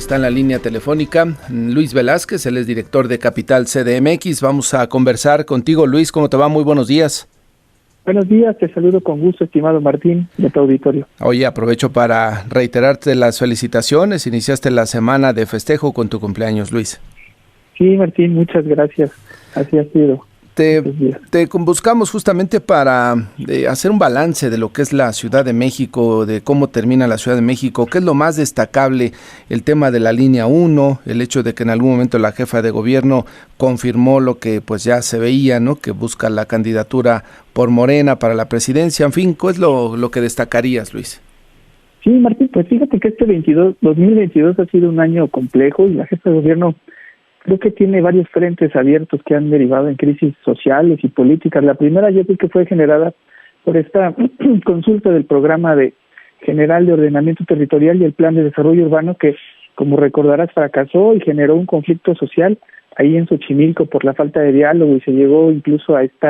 está en la línea telefónica Luis Velázquez, él es director de Capital CDMX. Vamos a conversar contigo, Luis. ¿Cómo te va? Muy buenos días. Buenos días, te saludo con gusto, estimado Martín, de tu auditorio. Oye, aprovecho para reiterarte las felicitaciones. Iniciaste la semana de festejo con tu cumpleaños, Luis. Sí, Martín, muchas gracias. Así ha sido. Te buscamos justamente para hacer un balance de lo que es la Ciudad de México, de cómo termina la Ciudad de México, qué es lo más destacable, el tema de la línea 1, el hecho de que en algún momento la jefa de gobierno confirmó lo que pues ya se veía, ¿no? Que busca la candidatura por Morena para la presidencia. En fin, ¿qué es lo que destacarías, Luis? Sí, Martín, pues fíjate que este 2022 ha sido un año complejo y la jefa de gobierno creo que tiene varios frentes abiertos que han derivado en crisis sociales y políticas. La primera yo creo que fue generada por esta consulta del Programa General de Ordenamiento Territorial y el Plan de Desarrollo Urbano que, como recordarás, fracasó y generó un conflicto social ahí en Xochimilco por la falta de diálogo y se llegó incluso a este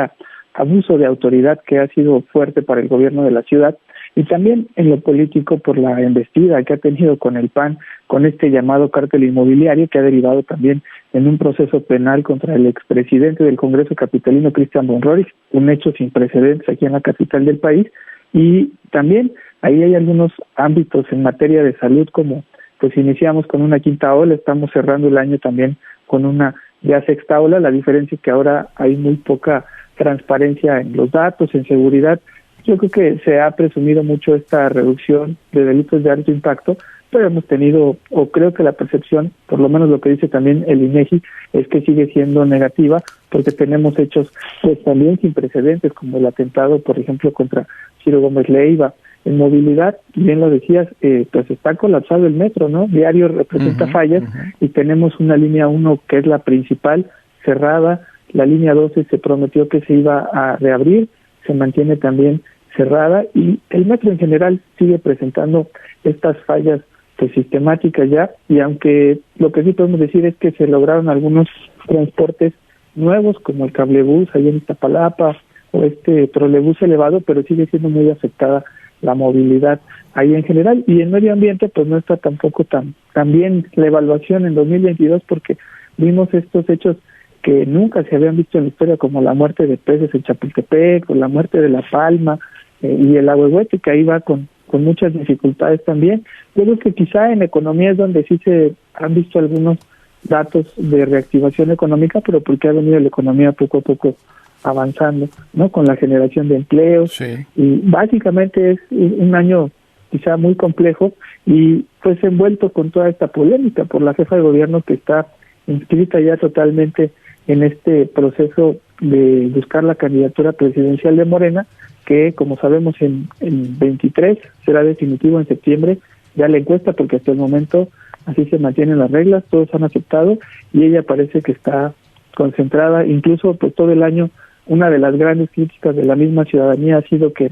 abuso de autoridad que ha sido fuerte para el gobierno de la ciudad. Y también en lo político por la embestida que ha tenido con el PAN, con este llamado cártel inmobiliario que ha derivado también en un proceso penal contra el expresidente del Congreso capitalino, Cristian Bonroig, un hecho sin precedentes aquí en la capital del país. Y también ahí hay algunos ámbitos en materia de salud, como pues iniciamos con una quinta ola, estamos cerrando el año también con una ya sexta ola. La diferencia es que ahora hay muy poca transparencia en los datos, en seguridad. Yo creo que se ha presumido mucho esta reducción de delitos de alto impacto, pero hemos tenido, o creo que la percepción, por lo menos lo que dice también el INEGI, es que sigue siendo negativa, porque tenemos hechos pues también sin precedentes, como el atentado, por ejemplo, contra Ciro Gómez Leiva. En movilidad, bien lo decías, pues está colapsado el metro, ¿no? Diario representa fallas y tenemos una línea 1 que es la principal, cerrada, la línea 12 se prometió que se iba a reabrir, se mantiene también cerrada y el metro en general sigue presentando estas fallas pues sistemáticas ya, y aunque lo que sí podemos decir es que se lograron algunos transportes nuevos como el cablebús ahí en Iztapalapa o este trolebús elevado, pero sigue siendo muy afectada la movilidad ahí en general. Y en medio ambiente pues no está tampoco tan bien la evaluación en 2022 porque vimos estos hechos que nunca se habían visto en la historia, como la muerte de peces en Chapultepec, o la muerte de La Palma, y el Ahuehuete, que ahí va con muchas dificultades también. Yo creo que quizá en economía es donde sí se han visto algunos datos de reactivación económica, pero porque ha venido la economía poco a poco avanzando, ¿no? Con la generación de empleos. Sí. Y básicamente es un año quizá muy complejo y pues envuelto con toda esta polémica por la jefa de gobierno que está inscrita ya totalmente en este proceso de buscar la candidatura presidencial de Morena, que como sabemos en 23 será definitivo en septiembre ya la encuesta, porque hasta el momento así se mantienen las reglas, todos han aceptado y ella parece que está concentrada, incluso pues todo el año una de las grandes críticas de la misma ciudadanía ha sido que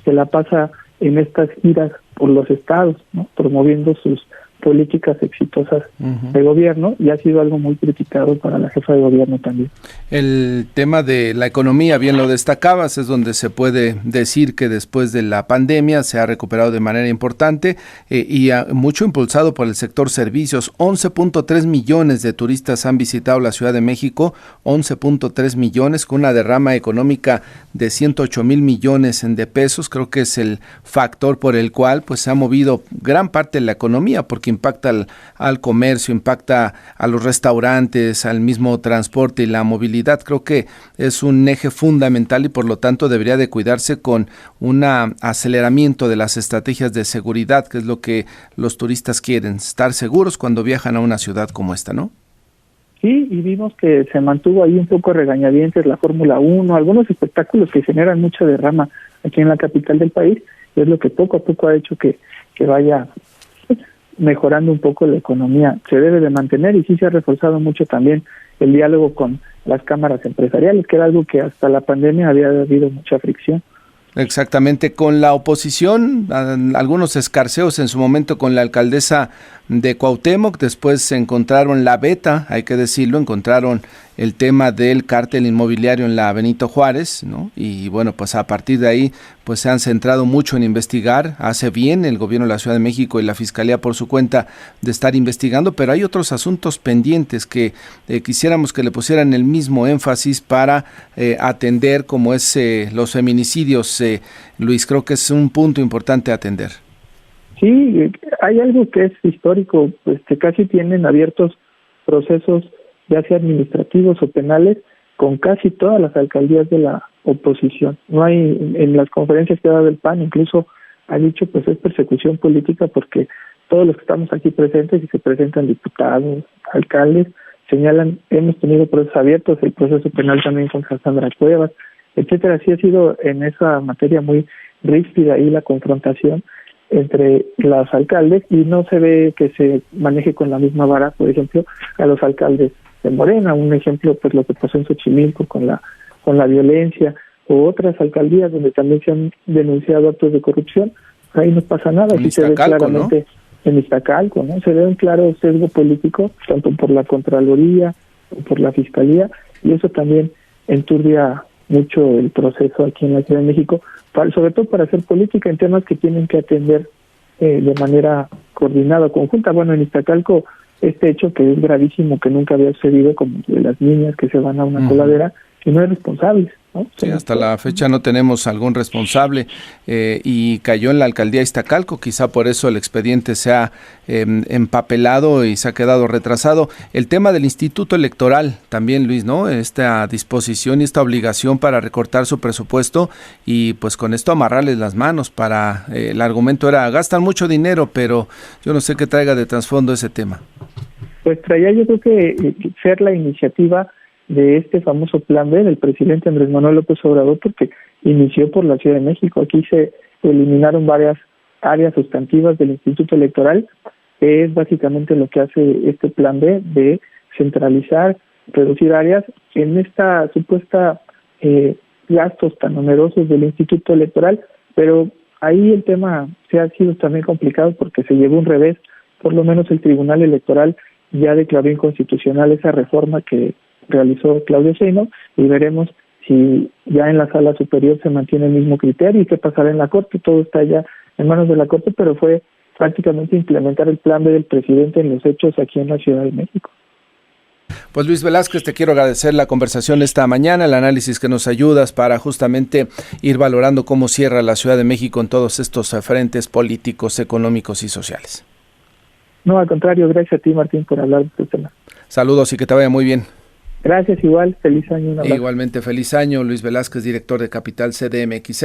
se la pasa en estas giras por los estados, ¿no? Promoviendo sus políticas exitosas de gobierno, y ha sido algo muy criticado para la jefa de gobierno también. El tema de la economía, bien lo destacabas, es donde se puede decir que después de la pandemia se ha recuperado de manera importante y mucho impulsado por el sector servicios. 11.3 millones de turistas han visitado la Ciudad de México, 11.3 millones, con una derrama económica de 108,000 millones de pesos. Creo que es el factor por el cual pues se ha movido gran parte de la economía, porque impacta al comercio, impacta a los restaurantes, al mismo transporte y la movilidad. Creo que es un eje fundamental y por lo tanto debería de cuidarse con un aceleramiento de las estrategias de seguridad, que es lo que los turistas quieren, estar seguros cuando viajan a una ciudad como esta, ¿no? Sí, y vimos que se mantuvo ahí un poco regañadientes la Fórmula 1, algunos espectáculos que generan mucha derrama aquí en la capital del país, y es lo que poco a poco ha hecho que vaya mejorando un poco la economía. Se debe de mantener y sí se ha reforzado mucho también el diálogo con las cámaras empresariales, que era algo que hasta la pandemia había habido mucha fricción. Exactamente, con la oposición, algunos escarceos en su momento con la alcaldesa de Cuauhtémoc, después se encontraron la beta, hay que decirlo, encontraron el tema del cártel inmobiliario en la Benito Juárez, ¿no? Y bueno, pues a partir de ahí pues se han centrado mucho en investigar. Hace bien el gobierno de la Ciudad de México y la Fiscalía por su cuenta de estar investigando, pero hay otros asuntos pendientes que quisiéramos que le pusieran el mismo énfasis para atender, como es los feminicidios. Luis, creo que es un punto importante a atender. Sí, hay algo que es histórico, pues que casi tienen abiertos procesos, ya sea administrativos o penales, con casi todas las alcaldías de la oposición. No hay, en las conferencias que ha dado el PAN, incluso ha dicho, pues es persecución política, porque todos los que estamos aquí presentes y se presentan diputados, alcaldes, señalan, hemos tenido procesos abiertos, el proceso penal también contra Sandra Cuevas, etcétera. Sí ha sido en esa materia muy ríspida ahí la confrontación entre los alcaldes, y no se ve que se maneje con la misma vara, por ejemplo, a los alcaldes de Morena. Un ejemplo, pues lo que pasó en Xochimilco con la violencia, o otras alcaldías donde también se han denunciado actos de corrupción. Ahí no pasa nada, sí se ve claramente, ¿no? En Iztacalco, ¿no? Se ve un claro sesgo político, tanto por la Contraloría como por la Fiscalía, y eso también enturbia mucho el proceso aquí en la Ciudad de México, sobre todo para hacer política en temas que tienen que atender de manera coordinada, conjunta. Bueno, en Iztacalco, este hecho que es gravísimo, que nunca había sucedido, como de las niñas que se van a una coladera, y no hay responsables, ¿no? Sí, hasta la fecha no tenemos algún responsable, y cayó en la alcaldía Iztacalco, quizá por eso el expediente se ha empapelado y se ha quedado retrasado. El tema del Instituto Electoral también, Luis, ¿no? Esta disposición y esta obligación para recortar su presupuesto y pues con esto amarrarles las manos para, el argumento era, gastan mucho dinero, pero yo no sé qué traiga de trasfondo ese tema. Pues traía, yo creo que ser la iniciativa de este famoso plan B del presidente Andrés Manuel López Obrador, porque inició por la Ciudad de México. Aquí se eliminaron varias áreas sustantivas del Instituto Electoral, que es básicamente lo que hace este plan B, de centralizar, reducir áreas en esta supuesta gastos tan onerosos del Instituto Electoral. Pero ahí el tema se ha sido también complicado porque se llevó un revés. Por lo menos el Tribunal Electoral ya declaró inconstitucional esa reforma que realizó Claudia Sheinbaum, y veremos si ya en la sala superior se mantiene el mismo criterio y qué pasará en la Corte. Todo está ya en manos de la Corte, pero fue prácticamente implementar el plan B del presidente en los hechos aquí en la Ciudad de México. Pues Luis Velázquez, te quiero agradecer la conversación esta mañana, el análisis que nos ayudas para justamente ir valorando cómo cierra la Ciudad de México en todos estos frentes políticos, económicos y sociales. No, al contrario, gracias a ti, Martín, por hablar de este tema. Saludos y que te vaya muy bien. Gracias, igual, feliz año. Igualmente, feliz año. Luis Velázquez, director de Capital CDMX.